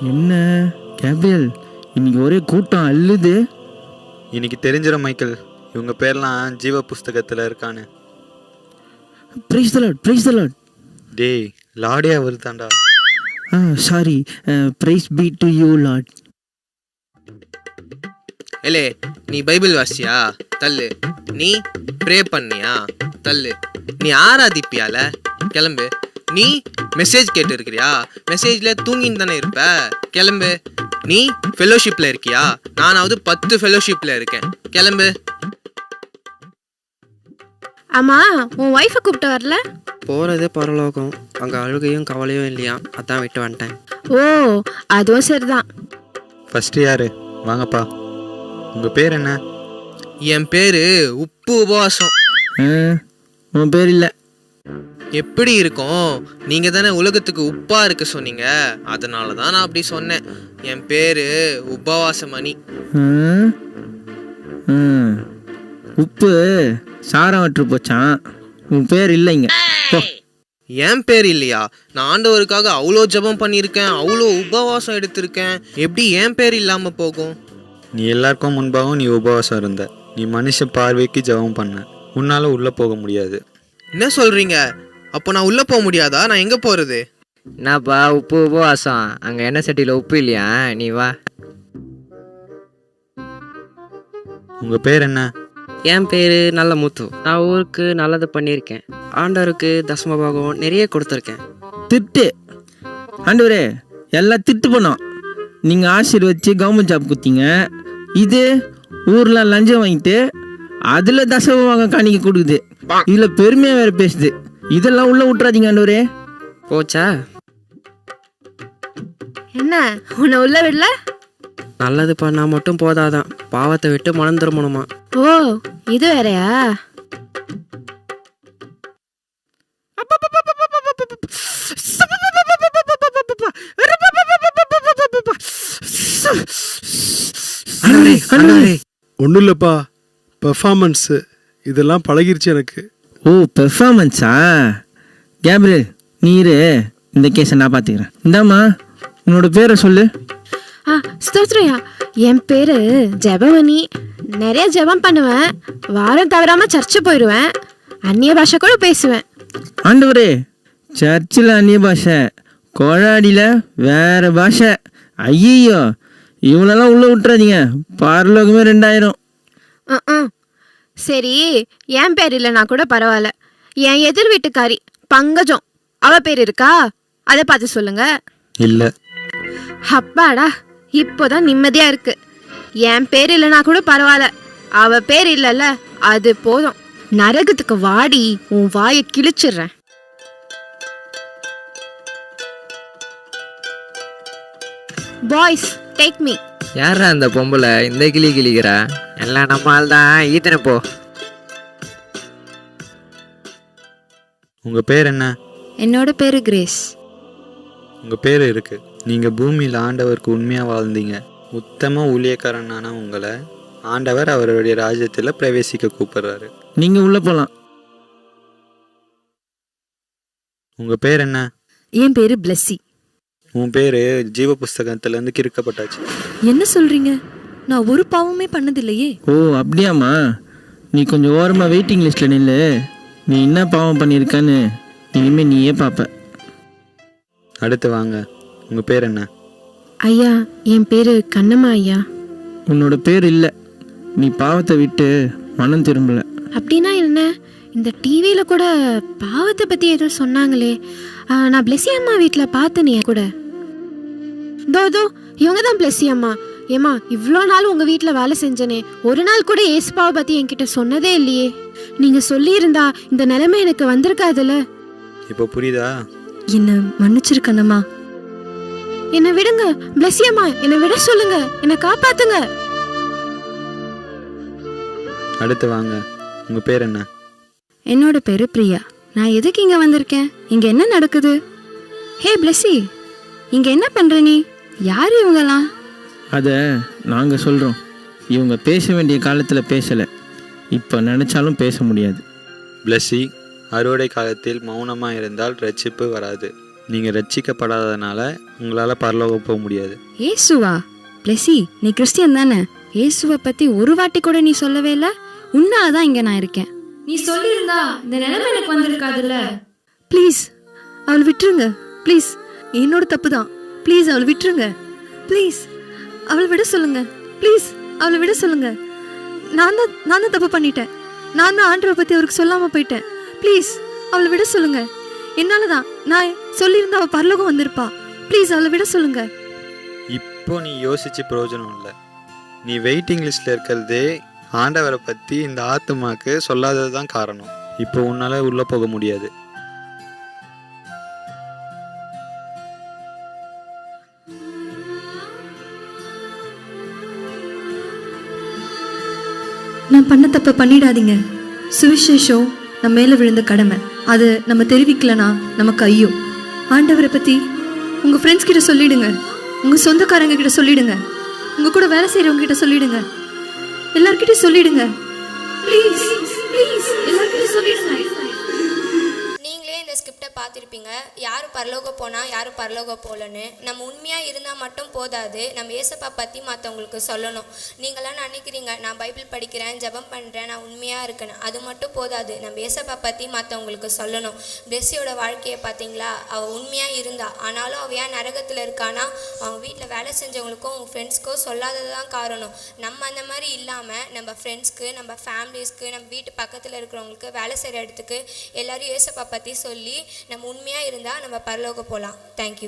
என்ன கேப்ரியல், இன்னைக்கு ஒரே கூட்டம் அள்ளுது. இன்னைக்கு தெரிஞ்சிடும் மைக்கேல், இவங்க பேர்லாம் ஜீவ புஸ்தகத்தில் இருக்கான்னு. Praise the lord, praise the lord. டேய், லாடியா வருதாண்டா. Sorry, praise be to you lord. ஏலே, நீ பைபிள் வாசியா? தள்ளு. நீ ப்ரே பண்ணியா? தள்ளு. நீ ஆராதிப்பியால? கிளம்பு. நீ மெசேஜ் கேட்டு இருக்கிறியா? மெசேஜ்ல தூங்கின்னு தானே இருப்ப. கிளம்பு. நீ ஃபெலோஷிப்ல இருக்கியா? நானாவது 10 ஃபெலோஷிப்ல இருக்கேன். கிளம்பு. ஆமா, உன் ஒய்ஃபை கூப்பிட்டு வரல? போகிறதே பரலோகம், அங்கே அழுகையும் கவலையும் இல்லையா, அதான் விட்டு வந்துட்டேன். ஓ, அதுவும் சரிதான். ஃபஸ்ட்டு யாரு? வாங்கப்பா. உங்கள் பேர் என்ன? என் பேரு உப்பு உபவாசம். உன் பேர் இல்லை. எப்படி இருக்கும்? நீங்க தானே உலகத்துக்கு உப்பா இருக்க சொன்னீங்க, அதனால தான் நான் அப்படி சொன்னேன். என் பேரு உபவாசமணி. உப்பு சாரம் வற்று போச்சான். உன் பேர் இல்லைங்க. என் பேர் இல்லையா? நான் ஆண்டவருக்காக அவ்வளோ ஜெபம் பண்ணியிருக்கேன், அவ்வளோ உபவாசம் எடுத்திருக்கேன். எப்படி என் பேர் இல்லாம போகும்? நீ எல்லாருக்கும் முன்பாகவும் நீ உபவாசம் இருந்த. நீ மனுஷ பார்வைக்கு ஜெபம் பண்ண. உன்னால உள்ளே போக முடியாது. என்ன சொல்றீங்க? அப்போ நான் உள்ள போக முடியாதா? நான் எங்க போறது? என்னப்பா உப்பு உபவாசம்? அங்கே எண்ணெய் சட்டியில் உப்பு இல்லையா? நீ வா. உங்கள் பேர் என்ன? என் பேர் நல்ல முத்து. நான் ஊருக்கு நல்லது பண்ணியிருக்கேன். ஆண்டவருக்கு தசமபாகம் நிறைய கொடுத்துருக்கேன். திட்டு ஆண்டவரே, எல்லாம் திட்டு பண்ணோம். நீங்கள் ஆசீர்வச்சு கவர்மெண்ட் ஜாப் கொடுத்தீங்க. இது ஊரில் லஞ்சம் வாங்கிட்டு அதில் தசமபாக காணிக்க கொடுக்குது. இதில் பெருமையாக வேறு பேசுது. இதெல்லாம் உள்ளே விட்டுறாதீங்க ஆண்டவரே. போச்சா? என்ன, உன்னை உள்ள விடல? நல்லது பண்ணா மட்டும் போதாதான், பாவத்தை விட்டு மனம் திரும்பணுமா? ஓ, இது வேறயா? ஒன்றும் இல்லைப்பா, பெர்ஃபார்மன்ஸு இதெல்லாம் பழகிருச்சு எனக்கு. ஓ, பெர்ஃபார்மன்ஸா? கேப்ரியல், நீரு இந்த கேஸை நான் பார்த்துக்கிறேன். இந்தாம்மா, உன்னோட பேரை சொல்லு. ஸ்தோத்ரையா, என் பேரு ஜெபமணி. நிறைய ஜெபம் பண்ணுவேன். வாரம் தவறாம சர்ச்சு போயிடுவேன். அந்நிய பாஷை கூட பேசுவேன். ஆண்டவரே, சர்ச்சில் அந்நிய பாஷை, கொழாடியில் வேற பாஷை. ஐயோ, இவனெல்லாம் உள்ளே விட்டுறாதீங்க. பரலோகமே 2000. சரி, என் பேர் இல்லைனா கூட பரவாயில்ல. என் எதிர் வீட்டுக்காரி பங்கஜம், அவ பேர் இருக்கா? அதை பார்த்து சொல்லுங்க. இல்லை. அப்பாடா, இப்போதான் நிம்மதியா இருக்கு. என் பேர் இல்லைனா கூட பரவாயில்ல, அவ பேர் இல்லைல்ல, அது போதும். நரகத்துக்கு வாடி, உன் வாயை கிழிச்சிடுறேன். Boys, take me. யாரா அந்த பொம்பளை இந்த கிளி கிளிக்கிறா? எல்லாம் நம்ம ஆள் தான். ஈத்தனை போ. உங்கள் பேர் என்ன? என்னோட பேரு கிரேஸ். உங்கள் பேர் இருக்கு. நீங்கள் பூமியில் ஆண்டவருக்கு உண்மையாக வாழ்ந்தீங்க. உத்தம ஊழியக்காரனான உங்களை ஆண்டவர் அவருடைய ராஜ்யத்தில் பிரவேசிக்க கூப்பிடுறாரு. நீங்கள் உள்ளே போகலாம். உங்கள் பேர் என்ன? என் பேரு பிளஸ்ஸி. உன் பேர் ஜீவ புஸ்தகத்திலேருந்து கிறுக்கப்பட்டாச்சு. என்ன சொல்றீங்க? நான் ஒரு பாவமே பண்ணதில்லையே. ஓ, அப்படியாம்மா? நீ கொஞ்சம் ஓரமாக வெயிட்டிங் லிஸ்ட்டில் நில்லு. நீ என்ன பாவம் பண்ணியிருக்கான்னு இனிமேல் நீயே பார்ப்ப. அடுத்து வாங்க. உங்கள் பேர் என்ன? ஐயா, என் பேரு கண்ணம்மா ஐயா. உன்னோட பேர் இல்லை. நீ பாவத்தை விட்டு மனம் திரும்பல. அப்படின்னா என்ன? இந்த டிவியில கூட பாவத்தை பத்தி ஏதோ சொன்னாங்களே. நான் பிளெஸி அம்மா வீட்டில் பார்த்தனே கூட. தோ இவங்க தான் பிளெஸி அம்மா. ஏம்மா, இவ்வளோ நாள் உங்கள் வீட்டில் வேலை செஞ்சனே, ஒரு நாள் கூட ஏசுப்பாவை பற்றி என்கிட்ட சொன்னதே இல்லையே. நீங்கள் சொல்லியிருந்தா இந்த நிலைமை எனக்கு வந்திருக்காதுல்ல. இப்போ புரியுதா? என்ன மன்னிச்சிருக்கணுமா? என்னை விடுங்க பிளெஸி அம்மா, என்னை விட சொல்லுங்க, என்னை காப்பாத்துங்க. அடுத்து வாங்க. உங்கள் பேர் என்ன? என்னோட பேரு பிரியா. நான் எதுக்கு இங்க வந்திருக்கேன்? இங்க என்ன நடக்குது? ஹே பிளெஸி, இங்க என்ன பண்ற நீ? யாரு இவங்கலாம்? அதை நாங்கள் சொல்கிறோம். இவங்க பேச வேண்டிய காலத்தில் பேசலை. இப்போ நினச்சாலும் பேச முடியாது. பிளஸ்ஸி, அறுவடை காலத்தில் மௌனமாக இருந்தால் ரட்சிப்பு வராது. நீங்கள் ரட்சிக்கப்படாததுனால உங்களால் பரலோகம் போக முடியாது. ஏசுவா? பிளெஸி, நீ கிறிஸ்டியன் தானே? இயேசுவை பத்தி ஒரு வாட்டி கூட நீ சொல்லவே இல்லை. உன்னாலதான் இங்க நான் இருக்கேன். நீ சொல்லியிருந்தா இந்த நிலைமை எனக்கு வந்திருக்காதுல்ல. ப்ளீஸ் அவளை விட்டுருங்க. ப்ளீஸ், என்னோட தப்பு தான். ப்ளீஸ் அவளை விட்டுருங்க. ப்ளீஸ் அவளை விட சொல்லுங்க. ப்ளீஸ் அவளை விட சொல்லுங்க. நான் தான் தப்பு பண்ணிட்டேன். நான் தான் ஆண்டவரை பற்றி அவருக்கு சொல்லாமல் போயிட்டேன். ப்ளீஸ் அவளை விட சொல்லுங்க. என்னால தான். நான் சொல்லியிருந்தா அவள் பரலோகம் வந்திருப்பா. ப்ளீஸ் அவளை விட சொல்லுங்க. இப்போ நீ யோசிச்சு பிரயோஜனம் இல்லை. நீ வெயிட்டிங் லிஸ்ட்ல இருக்கிறதே ஆண்டவரை பற்றி இந்த ஆத்துமாக்கு சொல்லாதது தான் காரணம். இப்போ உன்னால் உள்ளே போக முடியாது. நான் பண்ண தப்பை பண்ணிடாதீங்க. சுவிசேஷம் நம்ம மேலே விழுந்த கடமை. அது நம்ம தெரிவிக்கலனா நமக்கு ஐயோ. ஆண்டவரை பற்றி உங்கள் ஃப்ரெண்ட்ஸ் கிட்ட சொல்லிடுங்க. உங்கள் சொந்தக்காரங்க கிட்ட சொல்லிடுங்க. உங்கள் கூட வேலை செய்கிறவங்க கிட்ட சொல்லிடுங்க. எல்லார்கிட்டையும் சொல்லிடுங்க. ப்ளீஸ் ப்ளீஸ் எல்லார்கிட்டையும் சொல்லிடுங்க. நீங்களே இந்த ஸ்கிரிப்டை பார்த்துருப்பீங்க. யார் பரலோகம் போனால் யார் பரலோகம் போகலன்னு. நம்ம உண்மையாக இருந்தால் மட்டும் போதாது, நம்ம ஏசப்பா பற்றி மற்றவங்களுக்கு சொல்லணும். நீங்களாம் நினைக்கிறீங்க நான் பைபிள் படிக்கிறேன், ஜெபம் பண்ணுறேன், நான் உண்மையாக இருக்கேன்னு. அது மட்டும் போதாது, நம்ம ஏசப்பா பற்றி மற்றவங்களுக்கு சொல்லணும். பிளெஸ்ஸியோட வாழ்க்கையை பார்த்தீங்களா? அவள் உண்மையாக இருந்தா. ஆனாலும் அவள் ஏன் நரகத்தில் இருக்கானா? அவங்க வீட்டில் வேலை செஞ்சவங்களுக்கும் அவங்க ஃப்ரெண்ட்ஸ்க்கோ சொல்லாதது தான் காரணம். நம்ம அந்த மாதிரி இல்லாமல் நம்ம ஃப்ரெண்ட்ஸ்க்கு, நம்ம ஃபேமிலிஸ்க்கு, நம்ம வீட்டு பக்கத்தில் இருக்கிறவங்களுக்கு, வேலை செய்கிற இடத்துக்கு எல்லாரும் ஏசப்பா பற்றி சொல்லி நம்ம உண்மையாக இருந்தால் நம்ம பரலோகம் போகலாம். தேங்க்யூ.